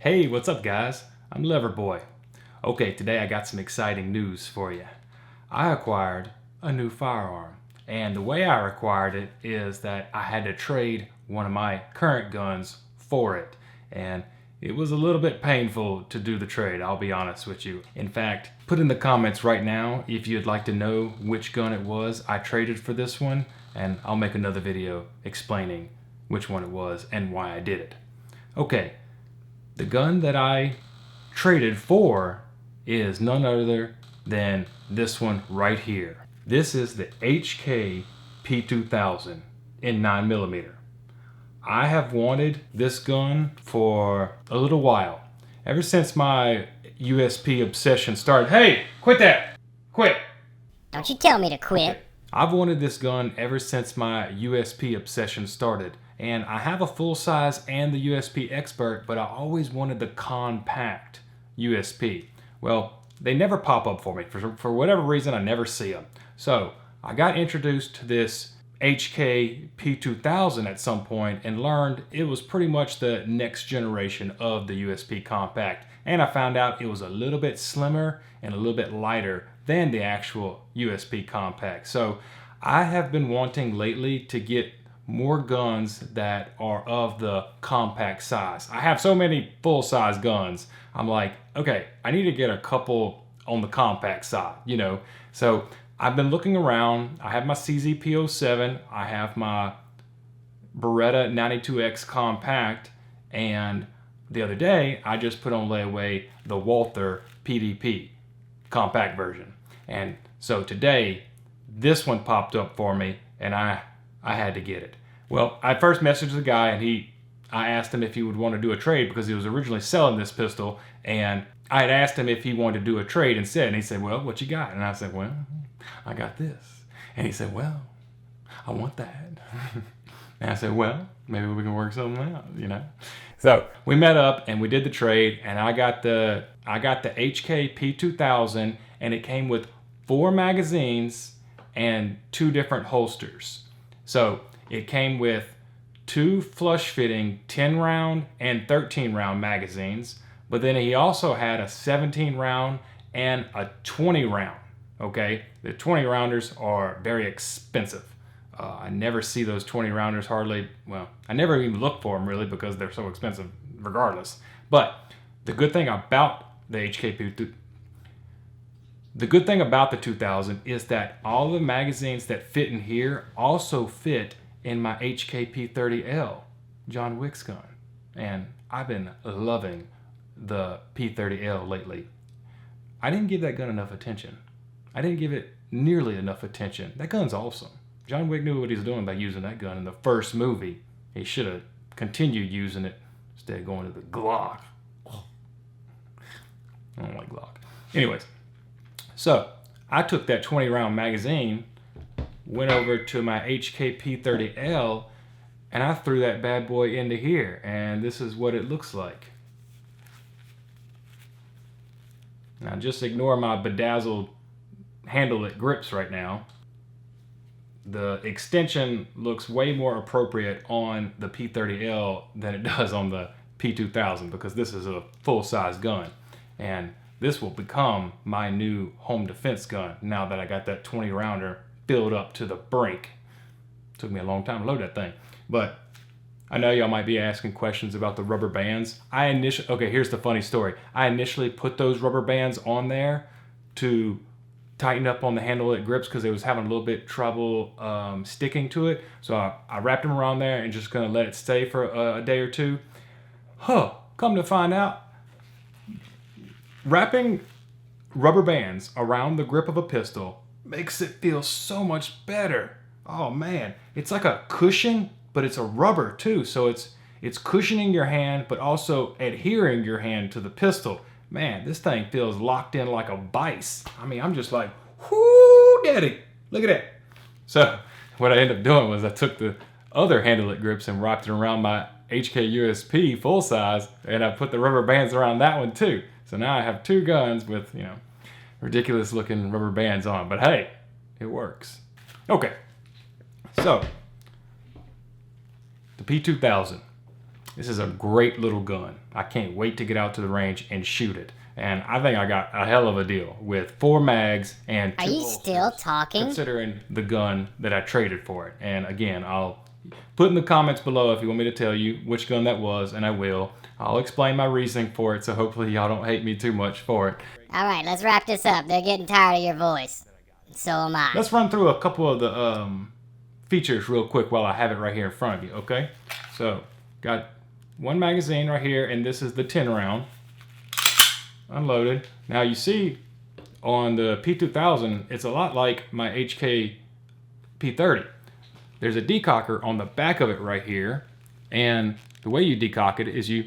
Hey, what's up guys? I'm Leverboy. Okay, today I got some exciting news for you. I acquired a new firearm, and the way I acquired it is that I had to trade one of my current guns for it, and it was a little bit painful to do the trade, I'll be honest with you. In fact, put in the comments right now if you'd like to know which gun it was I traded for this one, and I'll make another video explaining which one it was and why I did it. Okay, the gun that I traded for is none other than this one right here. This is the HK P2000 in 9mm. I have wanted this gun for a little while. Ever since my USP obsession started. Hey, quit that! Quit! Don't you tell me to quit. Okay. I've wanted this gun ever since my USP obsession started. And I have a full size and the USP Expert, but I always wanted the compact USP. Well, they never pop up for me. For whatever reason, I never see them. So I got introduced to this HK P2000 at some point and learned it was pretty much the next generation of the USP compact. And I found out it was a little bit slimmer and a little bit lighter than the actual USP compact. So I have been wanting lately to get more guns that are of the compact size. I have so many full-size guns. I'm like, okay, I need to get a couple on the compact side, you know. So I've been looking around. I have my CZ-P07, I have my Beretta 92X compact, and the other day I just put on layaway the Walther PDP compact version. And so today this one popped up for me and I had to get it. Well, I first messaged the guy and I asked him if he would want to do a trade because he was originally selling this pistol, and I had asked him if he wanted to do a trade instead, and he said, well, what you got? And I said, well, I got this. And he said, well, I want that. And I said, well, maybe we can work something out, you know? So we met up and we did the trade, and I got the HK P2000, and it came with 4 magazines and 2 different holsters. So it came with 2 flush fitting 10 round and 13 round magazines, but then he also had a 17 round and a 20 round. Okay, the 20 rounders are very expensive. I never see those 20 rounders hardly. Well, I never even look for them really because they're so expensive regardless. But the good thing about the the 2000 is that all the magazines that fit in here also fit in my HK P30L, John Wick's gun. And I've been loving the P30L lately. I didn't give that gun enough attention. I didn't give it nearly enough attention. That gun's awesome. John Wick knew what he was doing by using that gun in the first movie. He should have continued using it instead of going to the Glock. I don't like Glock. Anyways, so I took that 20 round magazine, went over to my HK P30L, and I threw that bad boy into here, and this is what it looks like. Now just ignore my bedazzled handle-it grips right now. The extension looks way more appropriate on the P30L than it does on the P2000 because this is a full-size gun, and this will become my new home defense gun now that I got that 20 rounder filled up to the brink. Took me a long time to load that thing, but I know y'all might be asking questions about the rubber bands. Okay, here's the funny story. I initially put those rubber bands on there to tighten up on the handle-it grips because it was having a little bit trouble sticking to it. So I wrapped them around there and just gonna let it stay for a day or two. Come to find out, wrapping rubber bands around the grip of a pistol makes it feel so much better. Oh man, it's like a cushion, but it's a rubber too. So it's cushioning your hand, but also adhering your hand to the pistol. Man, this thing feels locked in like a vice. I mean, I'm just like, whoo, daddy, look at that. So what I ended up doing was I took the other handle-it grips and wrapped it around my HK USP full size, and I put the rubber bands around that one too. So now I have 2 guns with, you know, ridiculous looking rubber bands on, but hey, it works. Okay, so the P2000. This is a great little gun. I can't wait to get out to the range and shoot it. And I think I got a hell of a deal with 4 mags and 2 Are you holsters, still talking? considering the gun that I traded for it. And again, I'll put in the comments below if you want me to tell you which gun that was, and I will. I'll explain my reasoning for it, so hopefully y'all don't hate me too much for it. Alright, let's wrap this up. They're getting tired of your voice. So am I. Let's run through a couple of the features real quick while I have it right here in front of you, okay? So, got 1 magazine right here, and this is the 10 round. Unloaded. Now you see on the P2000, it's a lot like my HK P30. There's a decocker on the back of it right here, and the way you decock it is you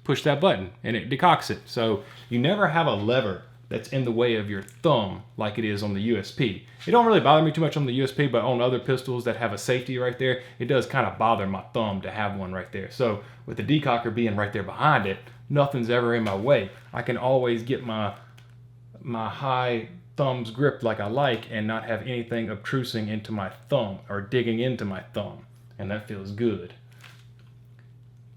push that button and it decocks it. So you never have a lever that's in the way of your thumb like it is on the USP. It don't really bother me too much on the USP, but on other pistols that have a safety right there, it does kind of bother my thumb to have one right there. So with the decocker being right there behind it, nothing's ever in my way. I can always get my high thumb's grip like I like and not have anything obtrusing into my thumb or digging into my thumb, and that feels good.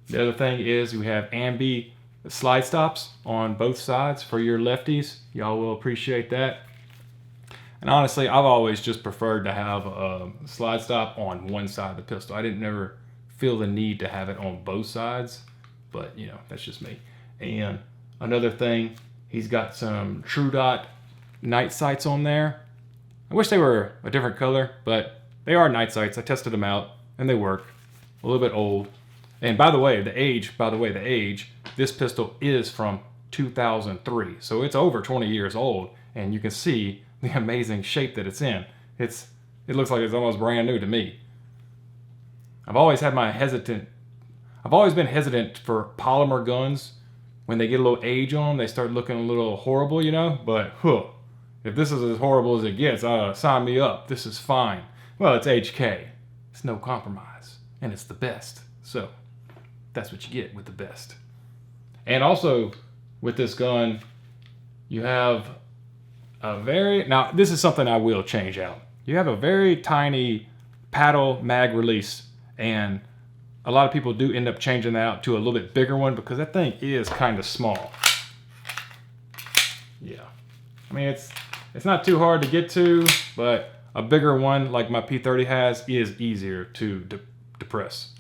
The other thing is we have ambi slide stops on both sides for your lefties. Y'all will appreciate that. And honestly, I've always just preferred to have a slide stop on one side of the pistol. I didn't never feel the need to have it on both sides, but you know, that's just me. And another thing, he's got some True Dot night sights on there. I wish they were a different color, but they are night sights. I tested them out and they work. A little bit old. And by the way, the age, this pistol is from 2003. So it's over 20 years old, and you can see the amazing shape that it's in. It looks like it's almost brand new to me. I've always been hesitant for polymer guns. When they get a little age on them, they start looking a little horrible, you know? But, if this is as horrible as it gets, sign me up. This is fine. Well, it's HK. It's no compromise. And it's the best. So, that's what you get with the best. And also, with this gun, you have now this is something I will change out. You have a very tiny paddle mag release, and a lot of people do end up changing that out to a little bit bigger one because that thing is kind of small. Yeah. I mean, it's not too hard to get to, but a bigger one like my P30 has is easier to depress.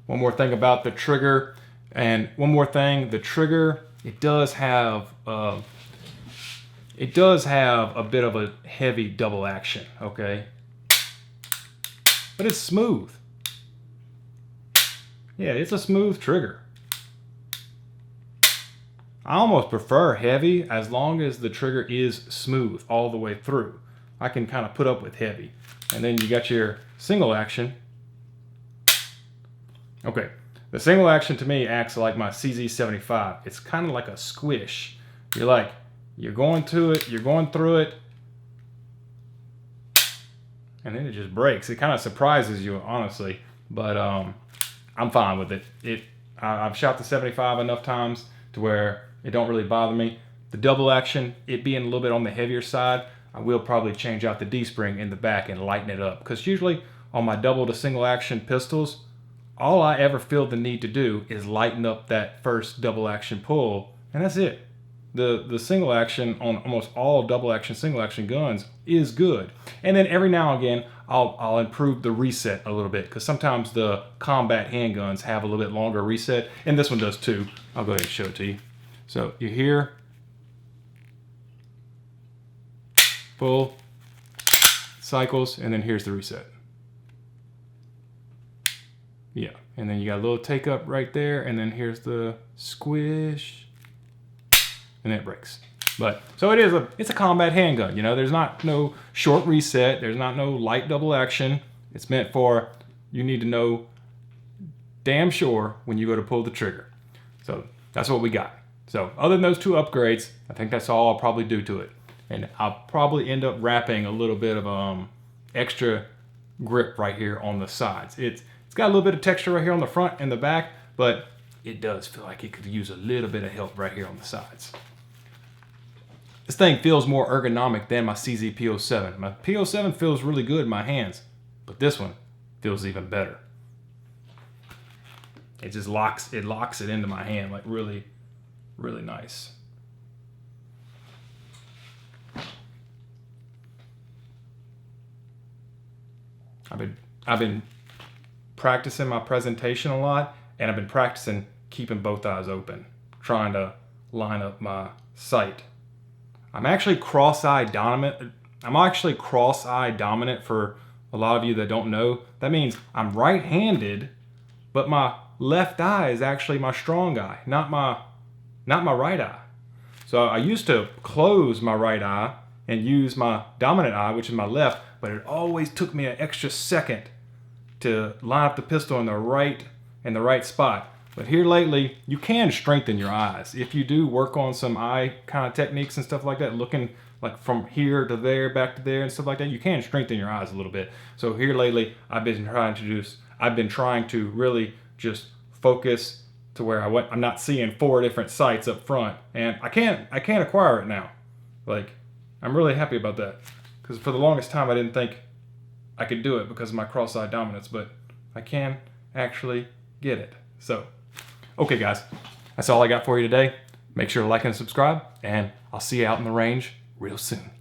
One more thing about the trigger, and one more thing, the trigger, it does have a bit of a heavy double action, okay? But it's smooth. Yeah, it's a smooth trigger. I almost prefer heavy as long as the trigger is smooth all the way through. I can kind of put up with heavy. And then you got your single action. Okay, the single action to me acts like my CZ75. It's kind of like a squish. You're going through it, and then it just breaks. It kind of surprises you, honestly, but I'm fine with it. I've shot the 75 enough times to where it don't really bother me. The double action, it being a little bit on the heavier side, I will probably change out the D-spring in the back and lighten it up, because usually on my double to single action pistols, all I ever feel the need to do is lighten up that first double action pull, and that's it. The single action on almost all double action, single action guns is good. And then every now and again, I'll improve the reset a little bit, because sometimes the combat handguns have a little bit longer reset, and this one does too. I'll go ahead and show it to you. So you hear full cycles, and then here's the reset. Yeah, and then you got a little take up right there, and then here's the squish, and it breaks. But so it's a combat handgun. You know, there's not no short reset. There's not no light double action. It's meant for, you need to know damn sure when you go to pull the trigger. So that's what we got. So other than those two upgrades, I think that's all I'll probably do to it. And I'll probably end up wrapping a little bit of extra grip right here on the sides. It's got a little bit of texture right here on the front and the back, but it does feel like it could use a little bit of help right here on the sides. This thing feels more ergonomic than my CZ P07. My P07 feels really good in my hands, but this one feels even better. it just locks it into my hand like really, really nice. I've been practicing my presentation a lot, and I've been practicing keeping both eyes open, trying to line up my sight. I'm actually cross-eye dominant. For a lot of you that don't know. That means I'm right-handed, but my left eye is actually my strong eye, not my right eye. So I used to close my right eye and use my dominant eye, which is my left, but it always took me an extra second to line up the pistol in the right spot. But here lately, you can strengthen your eyes. If you do work on some eye kind of techniques and stuff like that, looking like from here to there, back to there and stuff like that, you can strengthen your eyes a little bit. So here lately, I've been trying to really just focus to where I'm not seeing 4 different sights up front. And I can't acquire it now. Like, I'm really happy about that. Because for the longest time, I didn't think I could do it because of my cross-eye dominance, but I can actually get it. So, okay guys, that's all I got for you today. Make sure to like and subscribe, and I'll see you out in the range real soon.